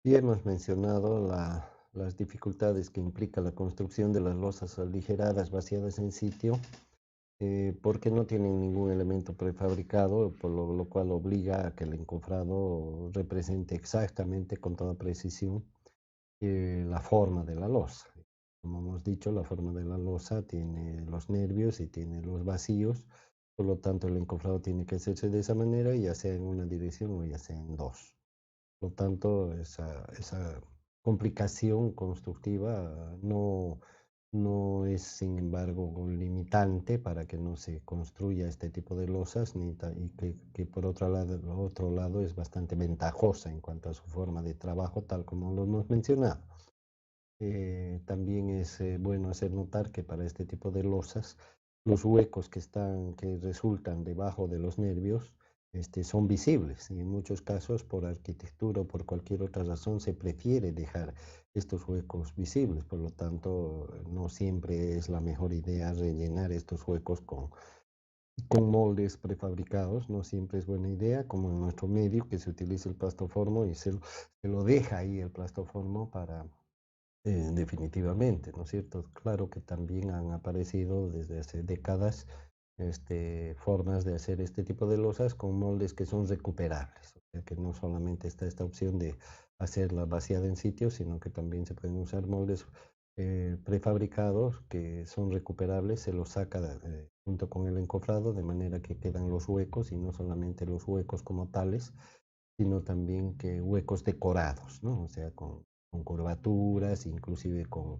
Y hemos mencionado las dificultades que implica la construcción de las losas aligeradas vaciadas en sitio, porque no tienen ningún elemento prefabricado, por lo cual obliga a que el encofrado represente exactamente con toda precisión la forma de la losa. Como hemos dicho, la forma de la losa tiene los nervios y tiene los vacíos, por lo tanto el encofrado tiene que hacerse de esa manera, ya sea en una dirección o ya sea en dos. Por lo tanto, esa complicación constructiva no es, sin embargo, un limitante para que no se construya este tipo de losas y que por otro lado es bastante ventajosa en cuanto a su forma de trabajo, tal como lo hemos mencionado. También es bueno hacer notar que para este tipo de losas, los huecos que resultan debajo de los nervios, son visibles. Y en muchos casos, por arquitectura o por cualquier otra razón, se prefiere dejar estos huecos visibles. Por lo tanto, no siempre es la mejor idea rellenar estos huecos con moldes prefabricados. No siempre es buena idea, como en nuestro medio, que se utiliza el plastoformo y se lo deja ahí el plastoformo para definitivamente, ¿no es cierto? Claro que también han aparecido desde hace décadas formas de hacer este tipo de losas con moldes que son recuperables, o sea que no solamente está esta opción de hacerla vaciada en sitio, sino que también se pueden usar moldes prefabricados que son recuperables, se los saca junto con el encofrado, de manera que quedan los huecos y no solamente los huecos como tales, sino también que huecos decorados, ¿no? O sea, con curvaturas, inclusive con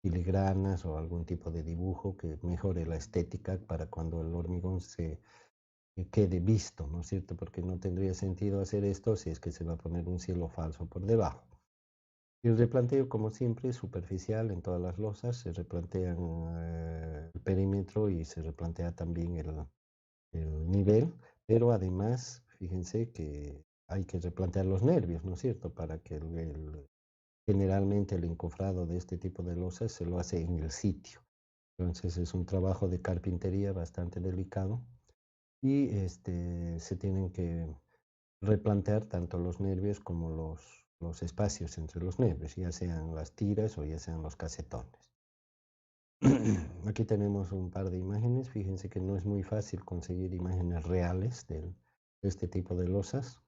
filigranas o algún tipo de dibujo que mejore la estética para cuando el hormigón se quede visto, ¿no es cierto? Porque no tendría sentido hacer esto si es que se va a poner un cielo falso por debajo. Y el replanteo, como siempre, es superficial en todas las losas, se replantean el perímetro y se replantea también el nivel, pero además, fíjense que hay que replantear los nervios, ¿no es cierto? Para que generalmente el encofrado de este tipo de losas se lo hace en el sitio. Entonces es un trabajo de carpintería bastante delicado y se tienen que replantear tanto los nervios como los espacios entre los nervios, ya sean las tiras o ya sean los casetones. Aquí tenemos un par de imágenes. Fíjense que no es muy fácil conseguir imágenes reales de este tipo de losas.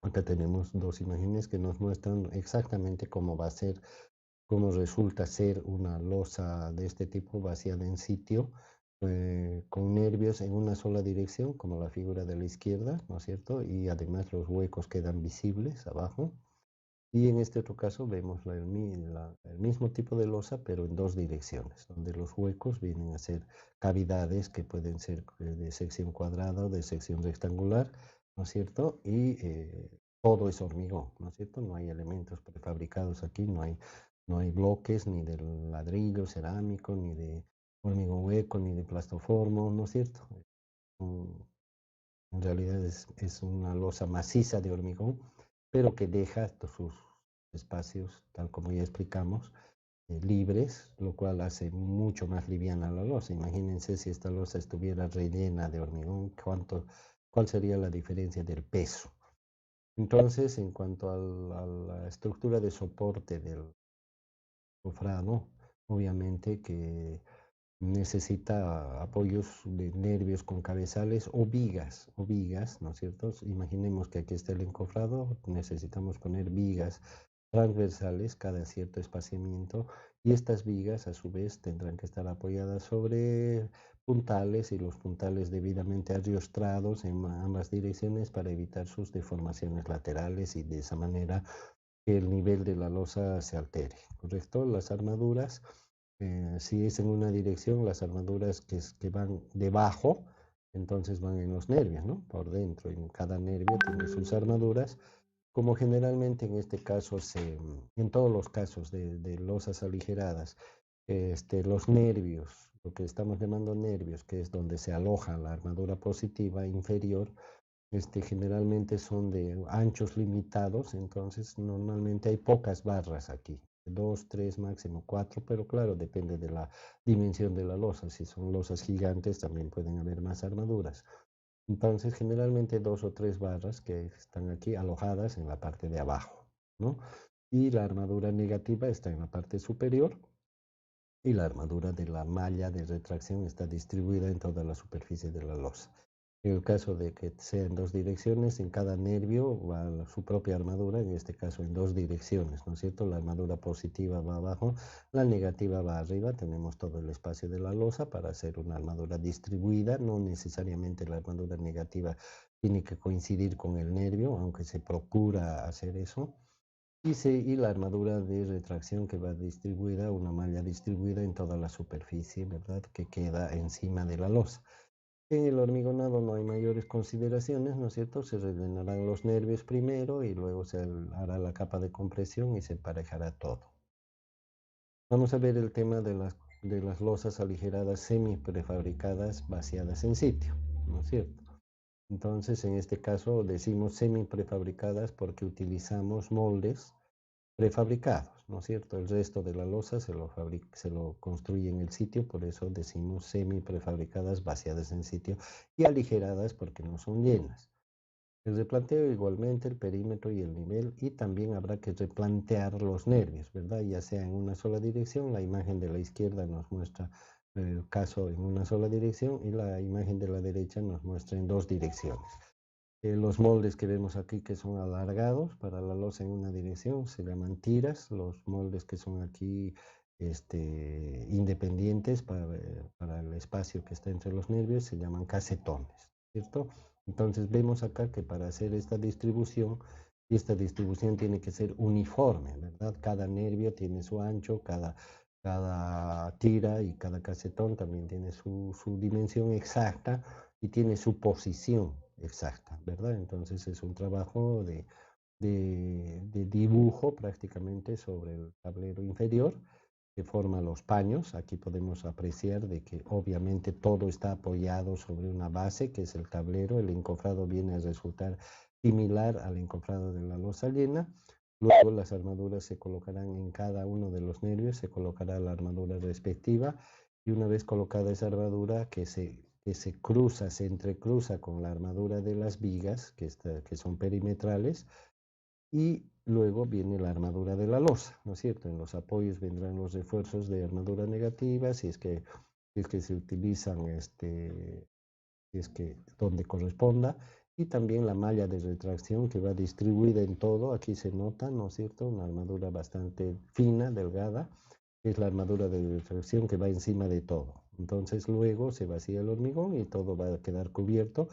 Acá tenemos dos imágenes que nos muestran exactamente cómo va a ser, cómo resulta ser una losa de este tipo vaciada en sitio, con nervios en una sola dirección, como la figura de la izquierda, ¿no es cierto? Y además los huecos quedan visibles abajo. Y en este otro caso vemos el mismo tipo de losa, pero en dos direcciones, donde los huecos vienen a ser cavidades que pueden ser de sección cuadrada o de sección rectangular, ¿no es cierto? Y todo es hormigón, ¿no es cierto? No hay elementos prefabricados aquí, no hay bloques ni de ladrillo cerámico, ni de hormigón hueco, ni de plastoformo, ¿no es cierto? Mm, En realidad es una losa maciza de hormigón, pero que deja sus espacios, tal como ya explicamos, libres, lo cual hace mucho más liviana la losa. Imagínense si esta losa estuviera rellena de hormigón, ¿cuál sería la diferencia del peso? Entonces, en cuanto a la estructura de soporte del cofrado, obviamente que necesita apoyos de nervios con cabezales o vigas, ¿no es cierto? Imaginemos que aquí está el encofrado, necesitamos poner vigas transversales cada cierto espaciamiento y estas vigas a su vez tendrán que estar apoyadas sobre puntales y los puntales debidamente ariostrados en ambas direcciones para evitar sus deformaciones laterales y de esa manera que el nivel de la losa se altere, ¿correcto? Las armaduras, si es en una dirección, las armaduras que van debajo, entonces van en los nervios, ¿no? Por dentro, en cada nervio tiene sus armaduras, como generalmente en este caso en todos los casos de losas aligeradas, los nervios, lo que estamos llamando nervios, que es donde se aloja la armadura positiva inferior, generalmente son de anchos limitados, entonces normalmente hay pocas barras aquí, dos, tres, máximo cuatro, pero claro, depende de la dimensión de la losa. Si son losas gigantes, también pueden haber más armaduras. Entonces, generalmente dos o tres barras que están aquí alojadas en la parte de abajo, ¿no? Y la armadura negativa está en la parte superior y la armadura de la malla de retracción está distribuida en toda la superficie de la losa. En el caso de que sea en dos direcciones, en cada nervio va su propia armadura, en este caso en dos direcciones, ¿no es cierto? La armadura positiva va abajo, la negativa va arriba, tenemos todo el espacio de la losa para hacer una armadura distribuida, no necesariamente la armadura negativa tiene que coincidir con el nervio, aunque se procura hacer eso. Y la armadura de retracción que va distribuida, una malla distribuida en toda la superficie, ¿verdad? Que queda encima de la losa. En el hormigonado no hay mayores consideraciones, ¿no es cierto? Se rellenarán los nervios primero y luego se hará la capa de compresión y se emparejará todo. Vamos a ver el tema de las losas aligeradas semi prefabricadas vaciadas en sitio, ¿no es cierto? Entonces, en este caso decimos semi prefabricadas porque utilizamos moldes prefabricados, ¿no es cierto? El resto de la losa se lo construye en el sitio, por eso decimos semi prefabricadas vaciadas en sitio y aligeradas porque no son llenas. El replanteo igualmente, el perímetro y el nivel, y también habrá que replantear los nervios, ¿verdad? Ya sea en una sola dirección, la imagen de la izquierda nos muestra el caso en una sola dirección y la imagen de la derecha nos muestra en dos direcciones. Los moldes que vemos aquí que son alargados para la losa en una dirección se llaman tiras. Los moldes que son aquí independientes para el espacio que está entre los nervios se llaman casetones, ¿cierto? Entonces vemos acá que para hacer y esta distribución tiene que ser uniforme, ¿verdad? Cada nervio tiene su ancho, cada tira y cada casetón también tiene su dimensión exacta y tiene su posición exacta, ¿verdad? Entonces es un trabajo de dibujo prácticamente sobre el tablero inferior que forma los paños. Aquí podemos apreciar de que obviamente todo está apoyado sobre una base que es el tablero. El encofrado viene a resultar similar al encofrado de la losa llena. Luego las armaduras se colocarán en cada uno de los nervios, se colocará la armadura respectiva y una vez colocada esa armadura que se cruza, se entrecruza con la armadura de las vigas que son perimetrales, y luego viene la armadura de la losa, ¿no es cierto? En los apoyos vendrán los refuerzos de armadura negativa, si es que se utilizan, si es que donde corresponda, y también la malla de retracción que va distribuida en todo, aquí se nota, ¿no es cierto? Una armadura bastante fina, delgada, es la armadura de retracción que va encima de todo. Entonces luego se vacía el hormigón y todo va a quedar cubierto.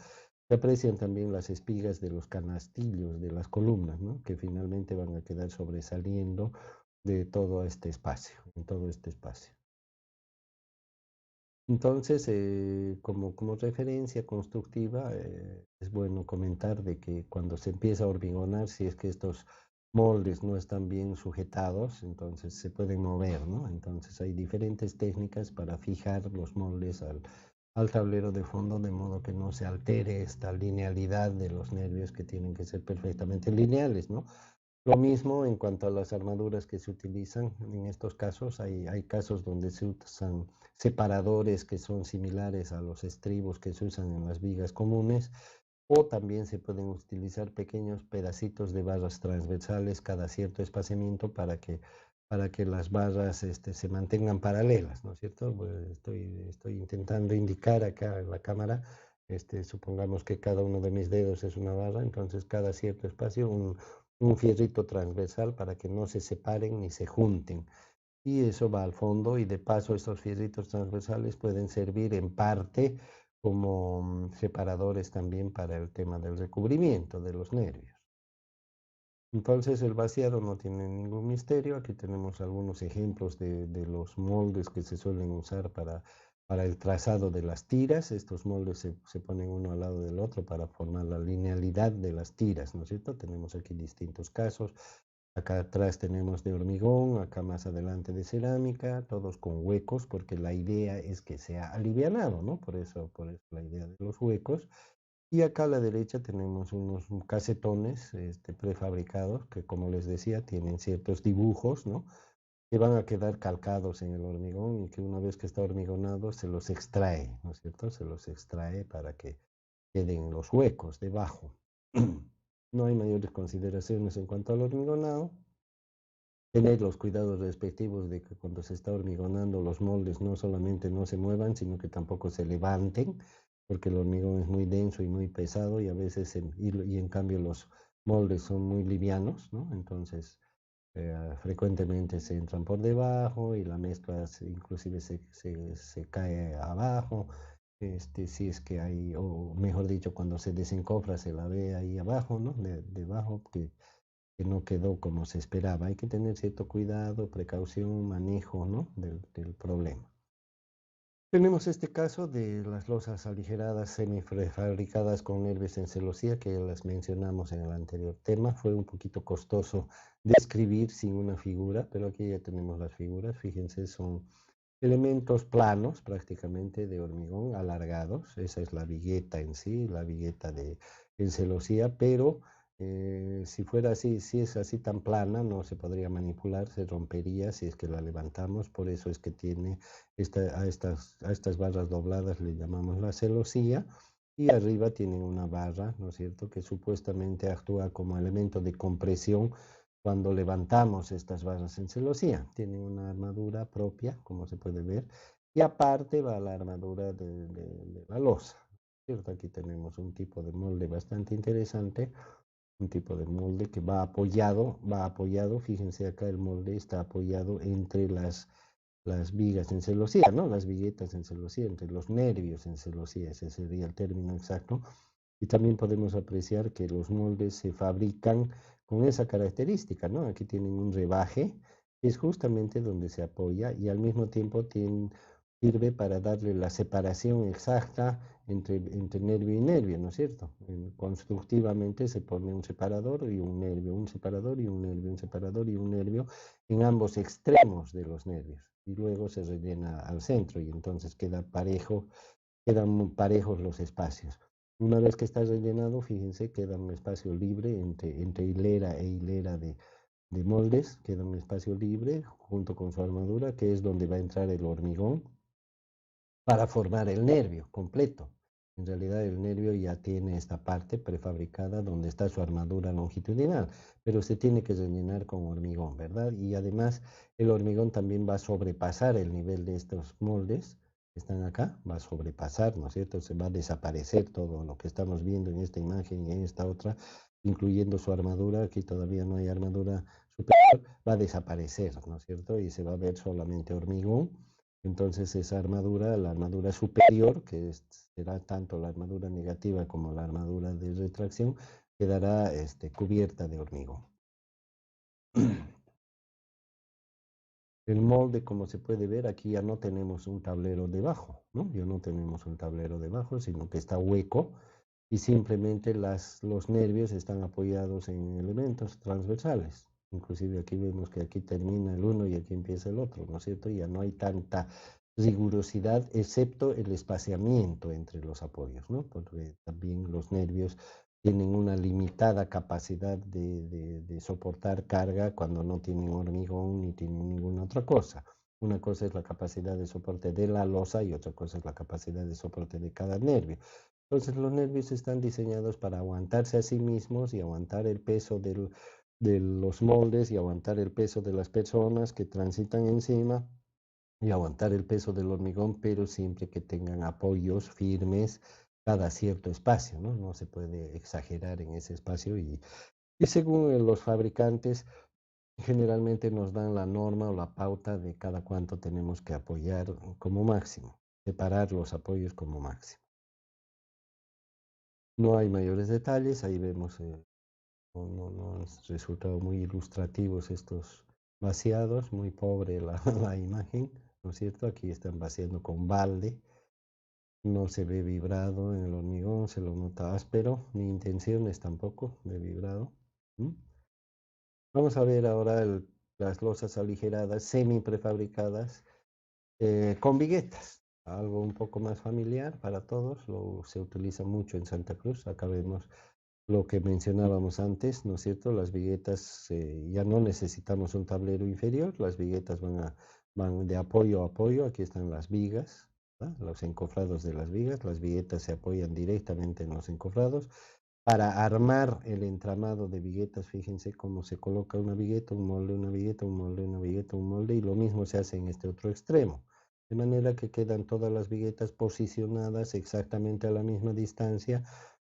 Se aprecian también las espigas de los canastillos de las columnas, ¿no? Que finalmente van a quedar sobresaliendo de todo este espacio, en todo este espacio. Entonces, como referencia constructiva, es bueno comentar de que cuando se empieza a hormigonar, si es que estos moldes no están bien sujetados, entonces se pueden mover, ¿no? Entonces hay diferentes técnicas para fijar los moldes al tablero de fondo, de modo que no se altere esta linealidad de los nervios que tienen que ser perfectamente lineales, ¿no? Lo mismo en cuanto a las armaduras que se utilizan. En estos casos hay casos donde se usan separadores que son similares a los estribos que se usan en las vigas comunes, o también se pueden utilizar pequeños pedacitos de barras transversales cada cierto espaciamiento para que las barras se mantengan paralelas, ¿no es cierto? Pues estoy intentando indicar acá en la cámara, supongamos que cada uno de mis dedos es una barra, entonces cada cierto espacio un fierrito transversal para que no se separen ni se junten. Y eso va al fondo y de paso estos fierritos transversales pueden servir en parte como separadores también para el tema del recubrimiento de los nervios. Entonces el vaciado no tiene ningún misterio. Aquí tenemos algunos ejemplos de los moldes que se suelen usar para el trazado de las tiras. Estos moldes se ponen uno al lado del otro para formar la linealidad de las tiras, ¿no es cierto? Tenemos aquí distintos casos. Acá atrás tenemos de hormigón, acá más adelante de cerámica, todos con huecos, porque la idea es que sea alivianado, ¿no? Por eso la idea de los huecos. Y acá a la derecha tenemos unos casetones prefabricados que, como les decía, tienen ciertos dibujos, ¿no? Que van a quedar calcados en el hormigón y que una vez que está hormigonado se los extrae, ¿no es cierto? Se los extrae queden los huecos debajo. No hay mayores consideraciones en cuanto al hormigonado. Tener los cuidados respectivos de que cuando se está hormigonando los moldes no solamente no se muevan, sino que tampoco se levanten, porque el hormigón es muy denso y muy pesado y a veces y en cambio los moldes son muy livianos, ¿no? Entonces frecuentemente se entran por debajo y la mezcla inclusive se cae abajo. Si es que hay, o mejor dicho, cuando se desencofra se la ve ahí abajo, ¿no? Debajo, que no quedó como se esperaba. Hay que tener cierto cuidado, precaución, manejo, ¿no? del problema. Tenemos este caso de las losas aligeradas semiprefabricadas con nervios en celosía, que las mencionamos en el anterior tema. Fue un poquito costoso describir sin una figura, pero aquí ya tenemos las figuras. Fíjense, son elementos planos prácticamente de hormigón alargados. Esa es la vigueta en sí, la vigueta en celosía, pero si fuera así, si es así tan plana, no se podría manipular, se rompería si es que la levantamos. Por eso es que tiene a estas barras dobladas le llamamos la celosía. Y arriba tienen una barra, ¿no es cierto?, que supuestamente actúa como elemento de compresión cuando levantamos estas barras en celosía. Tienen una armadura propia, como se puede ver, y aparte va la armadura de la losa, ¿cierto? Aquí tenemos un tipo de molde bastante interesante, un tipo de molde que va apoyado, fíjense acá el molde está apoyado entre las vigas en celosía, ¿no? Las viguetas en celosía, entre los nervios en celosía, ese sería el término exacto. Y también podemos apreciar que los moldes se fabrican con esa característica, ¿no? Aquí tienen un rebaje, que es justamente donde se apoya y al mismo tiempo sirve para darle la separación exacta entre nervio y nervio, ¿no es cierto? Constructivamente se pone un separador y un nervio, un separador y un nervio, un separador y un nervio en ambos extremos de los nervios. Y luego se rellena al centro y entonces quedan parejos los espacios. Una vez que está rellenado, fíjense, queda un espacio libre entre hilera e hilera de moldes, queda un espacio libre junto con su armadura, que es donde va a entrar el hormigón para formar el nervio completo. En realidad el nervio ya tiene esta parte prefabricada donde está su armadura longitudinal, pero se tiene que rellenar con hormigón, ¿verdad? Y además el hormigón también va a sobrepasar el nivel de estos moldes que están acá, va a sobrepasar, ¿no es cierto? Se va a desaparecer todo lo que estamos viendo en esta imagen y en esta otra, incluyendo su armadura. Aquí todavía no hay armadura superior, va a desaparecer, ¿no es cierto? Y se va a ver solamente hormigón. Entonces esa armadura, la armadura superior, será tanto la armadura negativa como la armadura de retracción, quedará cubierta de hormigón. El molde, como se puede ver, aquí ya no tenemos un tablero debajo, ¿no? Ya no tenemos un tablero debajo, sino que está hueco y simplemente los nervios están apoyados en elementos transversales. Inclusive aquí vemos que aquí termina el uno y aquí empieza el otro, ¿no es cierto? Ya no hay tanta rigurosidad, excepto el espaciamiento entre los apoyos, ¿no? Porque también los nervios tienen una limitada capacidad de soportar carga cuando no tienen hormigón ni tienen ninguna otra cosa. Una cosa es la capacidad de soporte de la losa y otra cosa es la capacidad de soporte de cada nervio. Entonces los nervios están diseñados para aguantarse a sí mismos y aguantar el peso de los moldes y aguantar el peso de las personas que transitan encima y aguantar el peso del hormigón, pero siempre que tengan apoyos firmes cada cierto espacio, ¿no? No se puede exagerar en ese espacio y según los fabricantes, generalmente nos dan la norma o la pauta de cada cuánto tenemos que apoyar como máximo, separar los apoyos como máximo. No hay mayores detalles, ahí vemos, no han resultado muy ilustrativos estos vaciados, muy pobre la imagen, ¿no es cierto? Aquí están vaciando con balde, no se ve vibrado en el hormigón, se lo nota áspero, ni intenciones tampoco de vibrado. ¿Mm? Vamos a ver ahora las losas aligeradas semi prefabricadas con viguetas, algo un poco más familiar para todos, se utiliza mucho en Santa Cruz. Acá vemos lo que mencionábamos antes, ¿no es cierto? Las viguetas, ya no necesitamos un tablero inferior, las viguetas van de apoyo a apoyo, aquí están las vigas, ¿verdad? Los encofrados de las viguetas se apoyan directamente en los encofrados. Para armar el entramado de viguetas, fíjense cómo se coloca una vigueta, un molde, una vigueta, un molde, una vigueta, un molde, y lo mismo se hace en este otro extremo. De manera que quedan todas las viguetas posicionadas exactamente a la misma distancia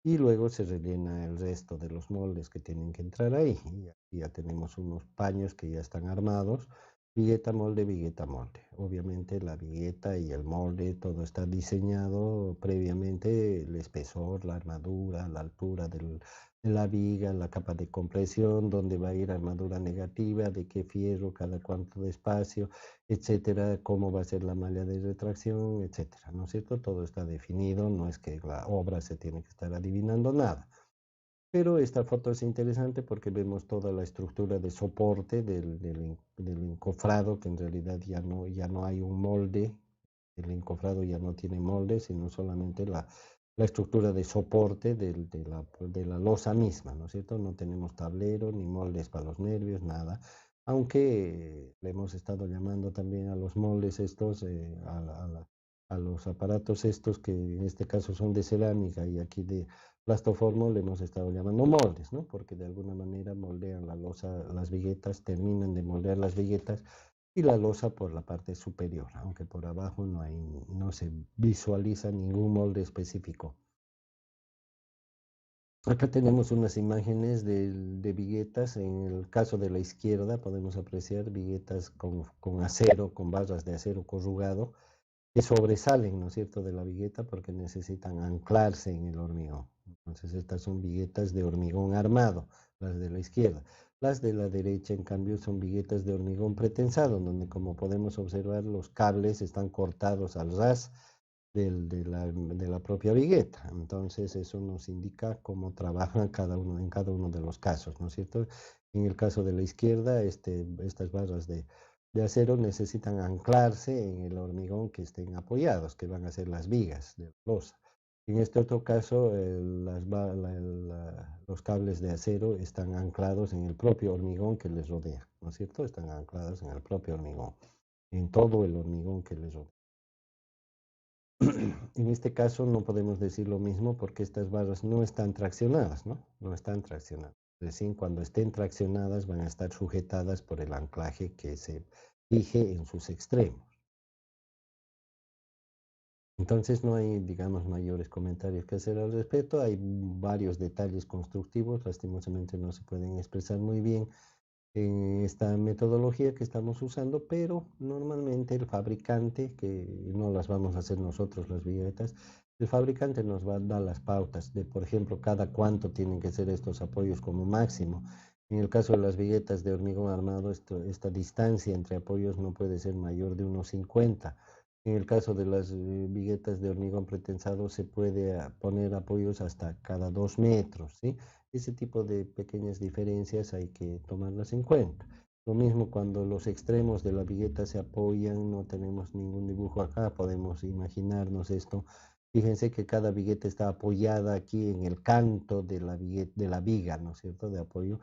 y luego se rellena el resto de los moldes que tienen que entrar ahí. Y aquí ya tenemos unos paños que ya están armados. Vigueta, molde. Obviamente la vigueta y el molde, todo está diseñado previamente, el espesor, la armadura, la altura de la viga, la capa de compresión, dónde va a ir armadura negativa, de qué fierro, cada cuánto de espacio, etcétera, cómo va a ser la malla de retracción, etcétera, ¿no es cierto? Todo está definido, no es que la obra se tiene que estar adivinando nada. Pero esta foto es interesante porque vemos toda la estructura de soporte del encofrado, que en realidad ya no hay un molde, el encofrado ya no tiene molde, sino solamente la estructura de soporte de la losa misma, ¿no es cierto? No tenemos tablero ni moldes para los nervios, nada. Aunque le hemos estado llamando también a los moldes estos, a los aparatos estos que en este caso son de cerámica y aquí de plastoformo le hemos estado llamando moldes, ¿no? Porque de alguna manera moldean la losa, las viguetas, terminan de moldear las viguetas y la losa por la parte superior, aunque por abajo no se visualiza ningún molde específico. Acá tenemos unas imágenes de viguetas. En el caso de la izquierda podemos apreciar viguetas con acero, con barras de acero corrugado, que sobresalen, ¿no es cierto?, de la vigueta porque necesitan anclarse en el hormigón. Entonces estas son viguetas de hormigón armado, las de la izquierda. Las de la derecha, en cambio, son viguetas de hormigón pretensado, donde como podemos observar los cables están cortados al ras de la propia vigueta. Entonces eso nos indica cómo trabaja cada uno en cada uno de los casos, ¿no es cierto? En el caso de la izquierda, estas barras de acero necesitan anclarse en el hormigón que estén apoyados, que van a ser las vigas de la losa. En este otro caso, los cables de acero están anclados en el propio hormigón que les rodea, ¿no es cierto? Están anclados en el propio hormigón, en todo el hormigón que les rodea. En este caso no podemos decir lo mismo porque estas barras no están traccionadas, ¿no? No están traccionadas. Recién cuando estén traccionadas van a estar sujetadas por el anclaje que se fije en sus extremos. Entonces no hay, digamos, mayores comentarios que hacer al respecto. Hay varios detalles constructivos, lastimosamente no se pueden expresar muy bien en esta metodología que estamos usando, pero normalmente el fabricante, que no las vamos a hacer nosotros las viguetas, el fabricante nos va a dar las pautas de, por ejemplo, cada cuánto tienen que ser estos apoyos como máximo. En el caso de las viguetas de hormigón armado, esta distancia entre apoyos no puede ser mayor de unos 50. En el caso de las viguetas de hormigón pretensado se puede poner apoyos hasta cada 2 metros, ¿sí? Ese tipo de pequeñas diferencias hay que tomarlas en cuenta. Lo mismo cuando los extremos de la vigueta se apoyan, no tenemos ningún dibujo acá, podemos imaginarnos esto. Fíjense que cada vigueta está apoyada aquí en el canto de la viga, ¿no es cierto?, de apoyo.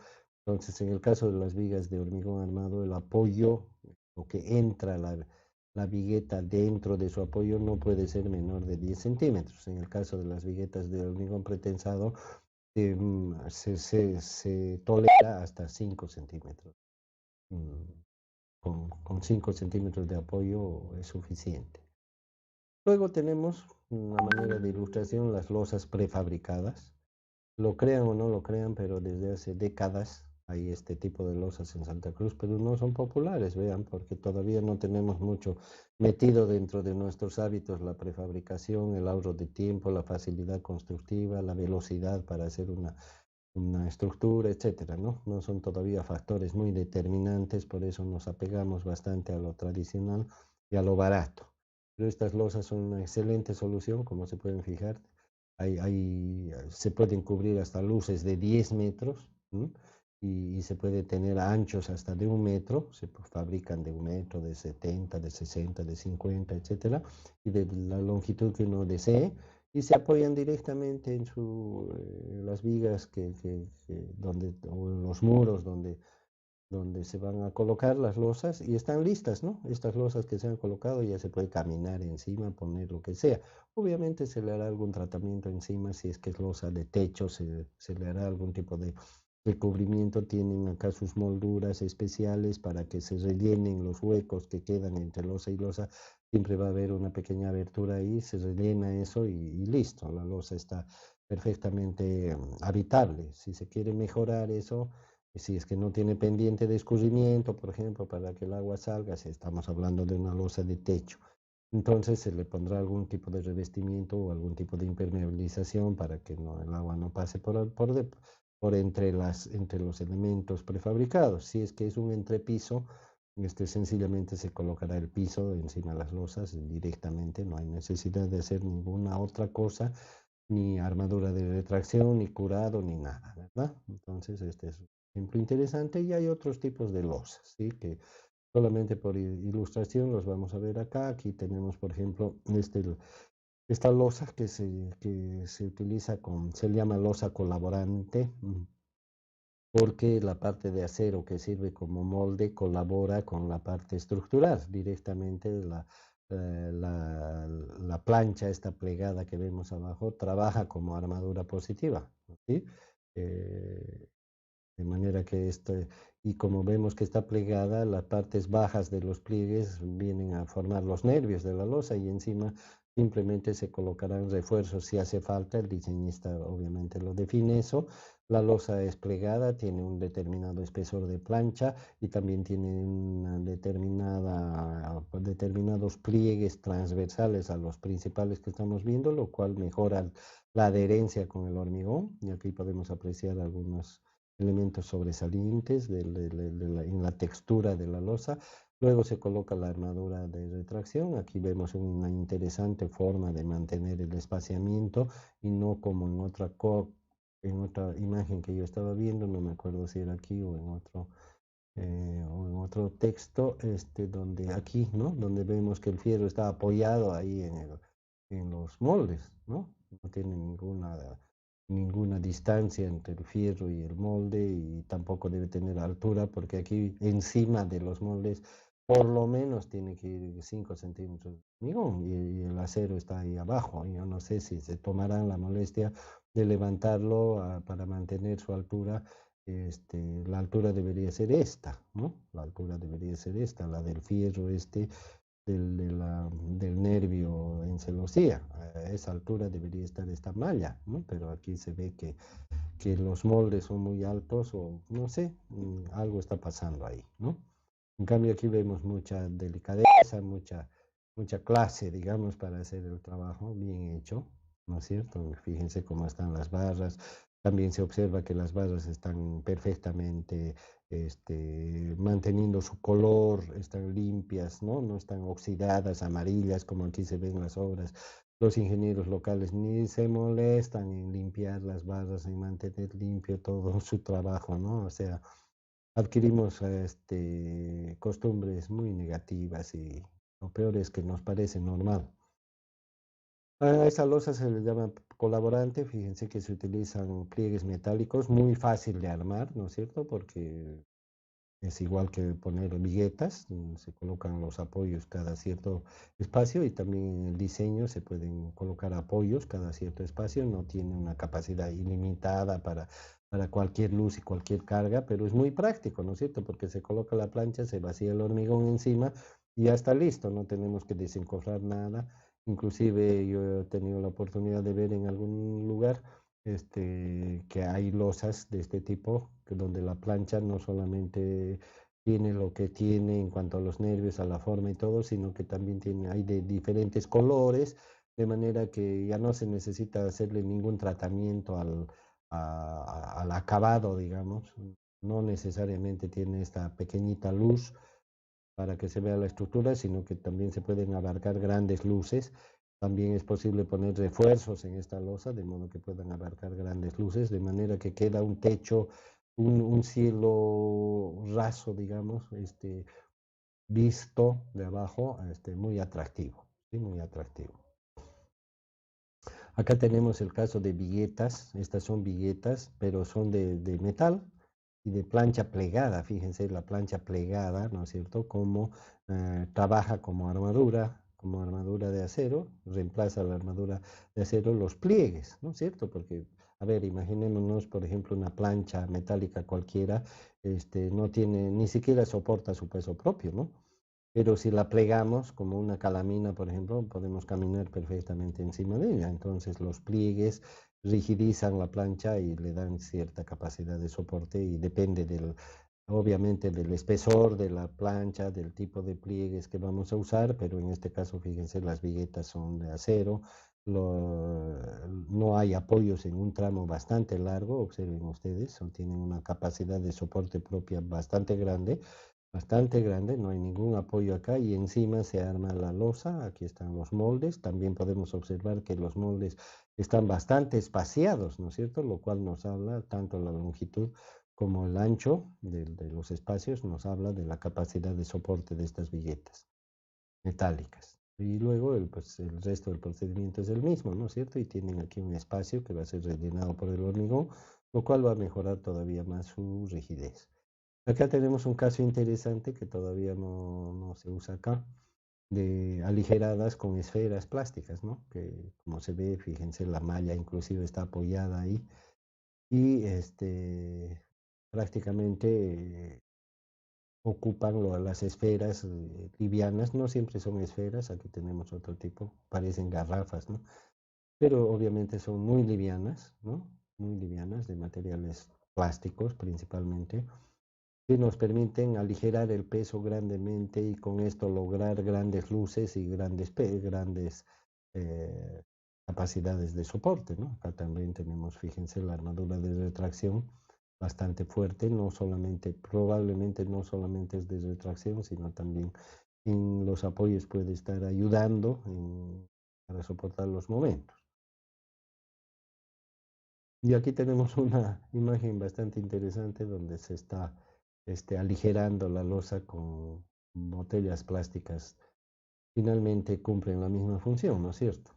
Entonces, en el caso de las vigas de hormigón armado, el apoyo, lo que entra la vigueta dentro de su apoyo no puede ser menor de 10 centímetros. En el caso de las viguetas de hormigón pretensado, se tolera hasta 5 centímetros. Mm, con 5 centímetros de apoyo es suficiente. Luego tenemos una manera de ilustración, las losas prefabricadas. Lo crean o no lo crean, pero desde hace décadas hay este tipo de losas en Santa Cruz, pero no son populares, vean, porque todavía no tenemos mucho metido dentro de nuestros hábitos la prefabricación, el ahorro de tiempo, la facilidad constructiva, la velocidad para hacer una estructura, etcétera, ¿no? No son todavía factores muy determinantes, por eso nos apegamos bastante a lo tradicional y a lo barato. Pero estas losas son una excelente solución, como se pueden fijar. Se pueden cubrir hasta luces de 10 metros, ¿m? Y se puede tener anchos hasta de 1 metro, se fabrican de 1 metro, de 70, de 60, de 50, etcétera, y de la longitud que uno desee y se apoyan directamente en las vigas donde, o en los muros donde donde se van a colocar las losas y están listas, ¿no? Estas losas que se han colocado ya se puede caminar encima, poner lo que sea. Obviamente se le hará algún tratamiento encima, si es que es losa de techo, se le hará algún tipo de cubrimiento. Tienen acá sus molduras especiales para que se rellenen los huecos que quedan entre losa y losa. Siempre va a haber una pequeña abertura ahí, se rellena eso y listo, la losa está perfectamente habitable. Si se quiere mejorar eso, si es que no tiene pendiente de escurrimiento, por ejemplo, para que el agua salga, si estamos hablando de una losa de techo, entonces se le pondrá algún tipo de revestimiento o algún tipo de impermeabilización para que no, el agua no pase por entre los elementos prefabricados. Si es que es un entrepiso, sencillamente se colocará el piso encima de las losas directamente, no hay necesidad de hacer ninguna otra cosa, ni armadura de retracción, ni curado, ni nada, ¿verdad? Entonces, este es un ejemplo interesante y hay otros tipos de losas, ¿sí? Que solamente por ilustración los vamos a ver acá. Aquí tenemos, por ejemplo, esta losa que se utiliza se le llama losa colaborante, porque la parte de acero que sirve como molde colabora con la parte estructural. Directamente la plancha, esta plegada que vemos abajo, trabaja como armadura positiva, ¿sí? Eh, de manera que y como vemos que está plegada, las partes bajas de los pliegues vienen a formar los nervios de la losa y encima simplemente se colocarán refuerzos si hace falta. El diseñista obviamente lo define eso. La losa es plegada, tiene un determinado espesor de plancha y también tiene determinados pliegues transversales a los principales que estamos viendo, lo cual mejora la adherencia con el hormigón. Y aquí podemos apreciar algunos elementos sobresalientes en la textura de la losa. Luego se coloca la armadura de retracción. Aquí vemos una interesante forma de mantener el espaciamiento y no como en otra imagen que yo estaba viendo, no me acuerdo si era aquí o en otro texto, donde aquí, ¿no? Donde vemos que el fierro está apoyado ahí en los moldes, ¿no? No tiene ninguna distancia entre el fierro y el molde y tampoco debe tener altura porque aquí encima de los moldes por lo menos tiene que ir 5 centímetros de hormigón y el acero está ahí abajo. Yo no sé si se tomarán la molestia de levantarlo para mantener su altura. La altura debería ser esta, ¿no? La altura debería ser esta, la del fierro del nervio en celosía. A esa altura debería estar esta malla, ¿no? Pero aquí se ve que los moldes son muy altos o no sé, algo está pasando ahí, ¿no? En cambio aquí vemos mucha delicadeza, mucha clase, digamos, para hacer el trabajo bien hecho, ¿no es cierto? Fíjense cómo están las barras. También se observa que las barras están perfectamente manteniendo su color, están limpias, ¿no? No están oxidadas, amarillas, como aquí se ven las obras. Los ingenieros locales ni se molestan en limpiar las barras, en mantener limpio todo su trabajo, ¿no? O sea, adquirimos costumbres muy negativas y lo peor es que nos parece normal. A esa losa se le llama colaborante. Fíjense que se utilizan pliegues metálicos, muy fácil de armar, ¿no es cierto? Porque es igual que poner viguetas, se colocan los apoyos cada cierto espacio y también en el diseño se pueden colocar apoyos cada cierto espacio. No tiene una capacidad ilimitada para cualquier luz y cualquier carga, pero es muy práctico, ¿no es cierto? Porque se coloca la plancha, se vacía el hormigón encima y ya está listo, no tenemos que desencofrar nada. Inclusive yo he tenido la oportunidad de ver en algún lugar que hay losas de este tipo, donde la plancha no solamente tiene lo que tiene en cuanto a los nervios, a la forma y todo, sino que también hay de diferentes colores, de manera que ya no se necesita hacerle ningún tratamiento al acabado, digamos. No necesariamente tiene esta pequeñita luz para que se vea la estructura, sino que también se pueden abarcar grandes luces. También es posible poner refuerzos en esta losa, de modo que puedan abarcar grandes luces, de manera que queda un techo, un cielo raso, digamos, visto de abajo, muy atractivo, ¿sí? Muy atractivo. Acá tenemos el caso de viguetas. Estas son viguetas, pero son de metal y de plancha plegada. Fíjense, la plancha plegada, ¿no es cierto?, cómo trabaja como armadura de acero, reemplaza la armadura de acero los pliegues, ¿no es cierto? Porque, a ver, imaginémonos, por ejemplo, una plancha metálica cualquiera, no tiene, ni siquiera soporta su peso propio, ¿no? Pero si la plegamos como una calamina, por ejemplo, podemos caminar perfectamente encima de ella. Entonces los pliegues rigidizan la plancha y le dan cierta capacidad de soporte y depende obviamente del espesor de la plancha, del tipo de pliegues que vamos a usar, pero en este caso, fíjense, las viguetas son de acero, no hay apoyos en un tramo bastante largo, observen ustedes, tienen una capacidad de soporte propia bastante grande, no hay ningún apoyo acá y encima se arma la losa, aquí están los moldes, también podemos observar que los moldes están bastante espaciados, ¿no es cierto? Lo cual nos habla tanto la longitud como el ancho de los espacios, nos habla de la capacidad de soporte de estas viguetas metálicas. Y luego pues, el resto del procedimiento es el mismo, ¿no es cierto? Y tienen aquí un espacio que va a ser rellenado por el hormigón, lo cual va a mejorar todavía más su rigidez. Acá tenemos un caso interesante que todavía no se usa acá, de aligeradas con esferas plásticas, ¿no? Que como se ve, fíjense, la malla inclusive está apoyada ahí y prácticamente ocupan las esferas livianas, no siempre son esferas, aquí tenemos otro tipo, parecen garrafas, ¿no? Pero obviamente son muy livianas, ¿no? Muy livianas, de materiales plásticos principalmente que nos permiten aligerar el peso grandemente y con esto lograr grandes luces y grandes eh, capacidades de soporte, ¿no? Acá también tenemos, fíjense, la armadura de retracción bastante fuerte, no solamente, probablemente no solamente es de retracción, sino también en los apoyos puede estar ayudando para soportar los momentos. Y aquí tenemos una imagen bastante interesante donde se está aligerando la losa con botellas plásticas. Finalmente cumplen la misma función, ¿no es cierto?